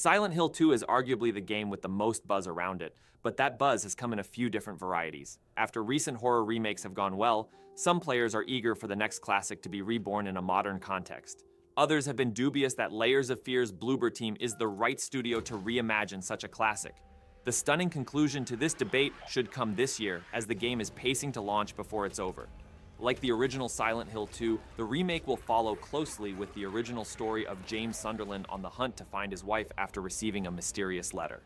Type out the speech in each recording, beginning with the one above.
Silent Hill 2 is arguably the game with the most buzz around it, but that buzz has come in a few different varieties. After recent horror remakes have gone well, some players are eager for the next classic to be reborn in a modern context. Others have been dubious that Layers of Fear's Bloober team is the right studio to reimagine such a classic. The stunning conclusion to this debate should come this year, as the game is pacing to launch before it's over. Like the original Silent Hill 2, the remake will follow closely with the original story of James Sunderland on the hunt to find his wife after receiving a mysterious letter.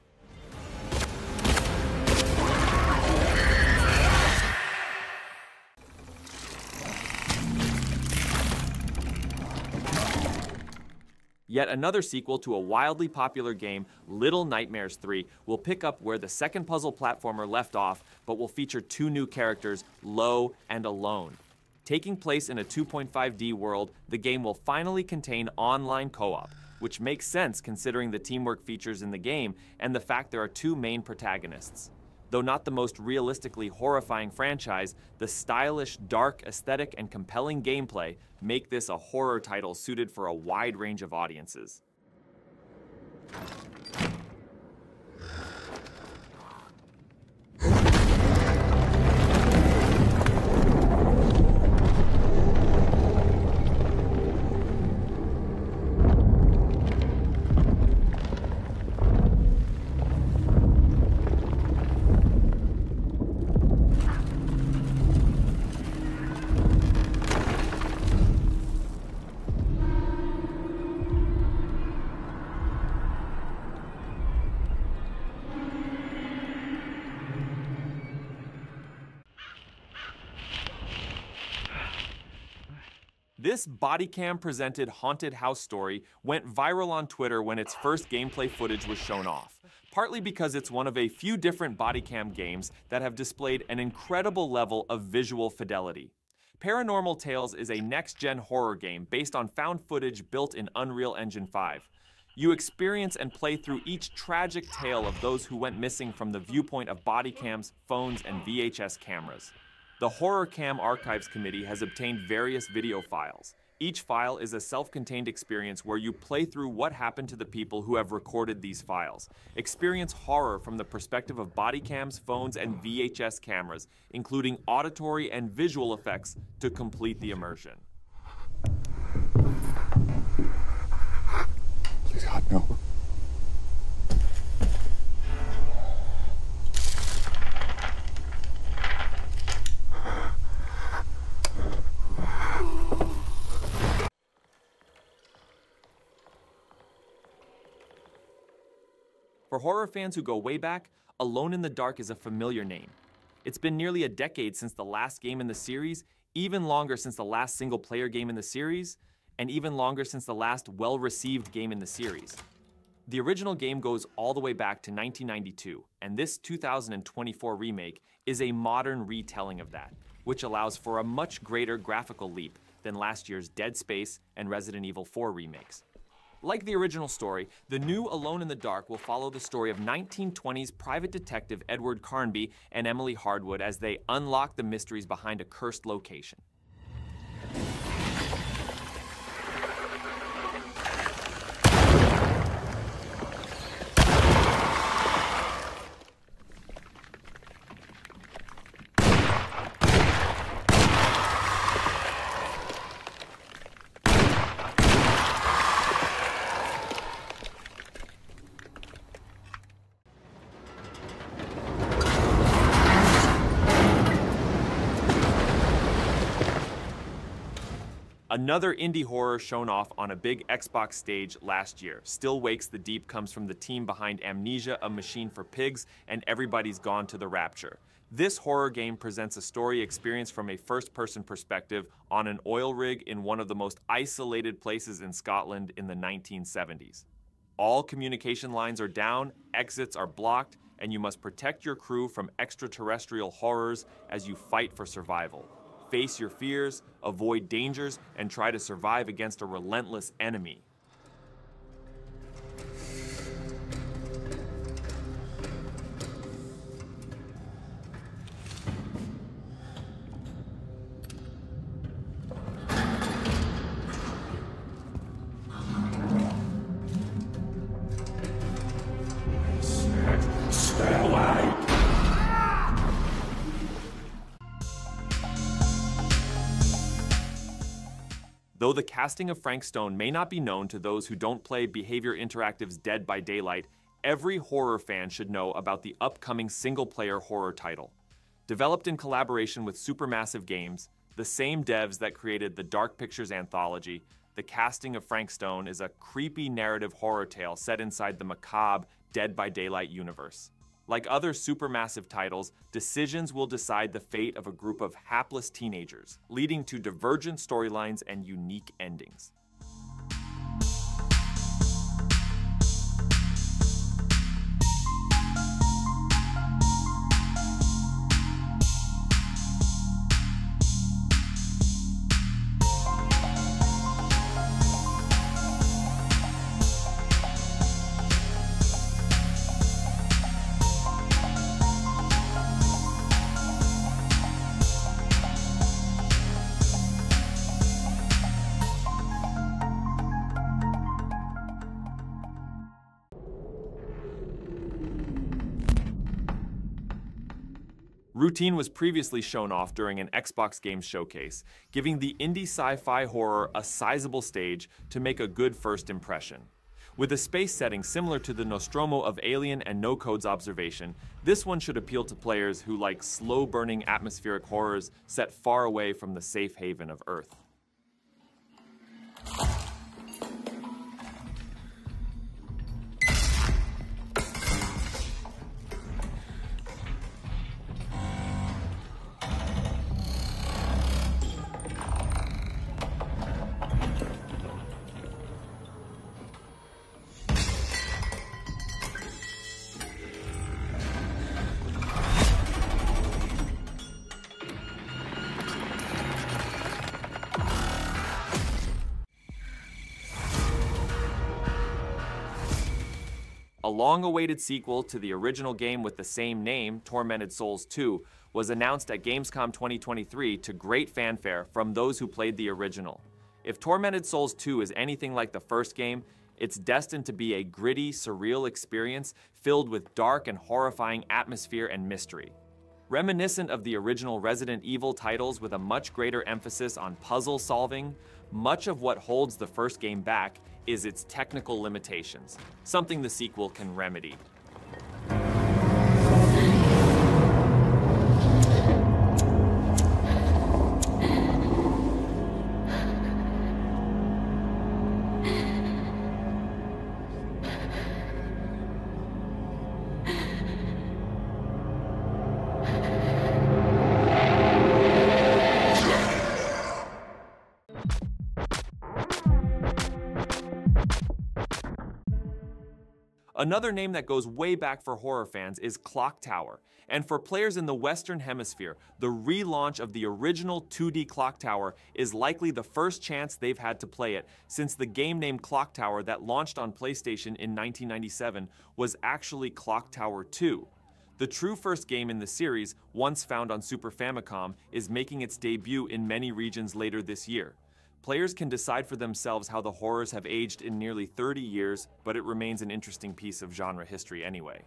Yet another sequel to a wildly popular game, Little Nightmares 3, will pick up where the second puzzle platformer left off, but will feature two new characters, Lo and Alone. Taking place in a 2.5D world, the game will finally contain online co-op, which makes sense considering the teamwork features in the game and the fact there are two main protagonists. Though not the most realistically horrifying franchise, the stylish, dark aesthetic and compelling gameplay make this a horror title suited for a wide range of audiences. This bodycam presented haunted house story went viral on Twitter when its first gameplay footage was shown off, partly because it's one of a few different bodycam games that have displayed an incredible level of visual fidelity. Paranormal Tales is a next-gen horror game based on found footage built in Unreal Engine 5. You experience and play through each tragic tale of those who went missing from the viewpoint of bodycams, phones, and VHS cameras. The Horror Cam Archives Committee has obtained various video files. Each file is a self-contained experience where you play through what happened to the people who have recorded these files. Experience horror from the perspective of bodycams, phones, and VHS cameras, including auditory and visual effects to complete the immersion. Please, God, no. For horror fans who go way back, Alone in the Dark is a familiar name. It's been nearly a decade since the last game in the series, even longer since the last single-player game in the series, and even longer since the last well-received game in the series. The original game goes all the way back to 1992, and this 2024 remake is a modern retelling of that, which allows for a much greater graphical leap than last year's Dead Space and Resident Evil 4 remakes. Like the original story, the new Alone in the Dark will follow the story of 1920s private detective Edward Carnby and Emily Hardwood as they unlock the mysteries behind a cursed location. Another indie horror shown off on a big Xbox stage last year. Still Wakes the Deep comes from the team behind Amnesia, A Machine for Pigs, and Everybody's Gone to the Rapture. This horror game presents a story experience from a first-person perspective on an oil rig in one of the most isolated places in Scotland in the 1970s. All communication lines are down, exits are blocked, and you must protect your crew from extraterrestrial horrors as you fight for survival. Face your fears, avoid dangers, and try to survive against a relentless enemy. Though the casting of Frank Stone may not be known to those who don't play Behavior Interactive's Dead by Daylight, every horror fan should know about the upcoming single-player horror title. Developed in collaboration with Supermassive Games, the same devs that created the Dark Pictures anthology, the casting of Frank Stone is a creepy narrative horror tale set inside the macabre Dead by Daylight universe. Like other Supermassive titles, decisions will decide the fate of a group of hapless teenagers, leading to divergent storylines and unique endings. Routine was previously shown off during an Xbox Games showcase, giving the indie sci-fi horror a sizable stage to make a good first impression. With a space setting similar to the Nostromo of Alien and No Code's Observation, this one should appeal to players who like slow-burning atmospheric horrors set far away from the safe haven of Earth. A long-awaited sequel to the original game with the same name, Tormented Souls 2, was announced at Gamescom 2023 to great fanfare from those who played the original. If Tormented Souls 2 is anything like the first game, it's destined to be a gritty, surreal experience filled with dark and horrifying atmosphere and mystery. Reminiscent of the original Resident Evil titles with a much greater emphasis on puzzle solving, much of what holds the first game back is its technical limitations, something the sequel can remedy. Another name that goes way back for horror fans is Clock Tower, and for players in the Western Hemisphere, the relaunch of the original 2D Clock Tower is likely the first chance they've had to play it, since the game named Clock Tower that launched on PlayStation in 1997 was actually Clock Tower 2. The true first game in the series, once found on Super Famicom, is making its debut in many regions later this year. Players can decide for themselves how the horrors have aged in nearly 30 years, but it remains an interesting piece of genre history anyway.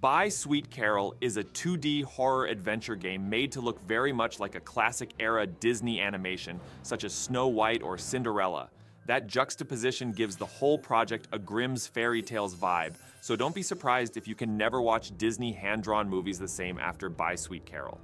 By Sweet Carole is a 2D horror adventure game made to look very much like a classic-era Disney animation, such as Snow White or Cinderella. That juxtaposition gives the whole project a Grimm's fairy tales vibe, so don't be surprised if you can never watch Disney hand-drawn movies the same after By Sweet Carole.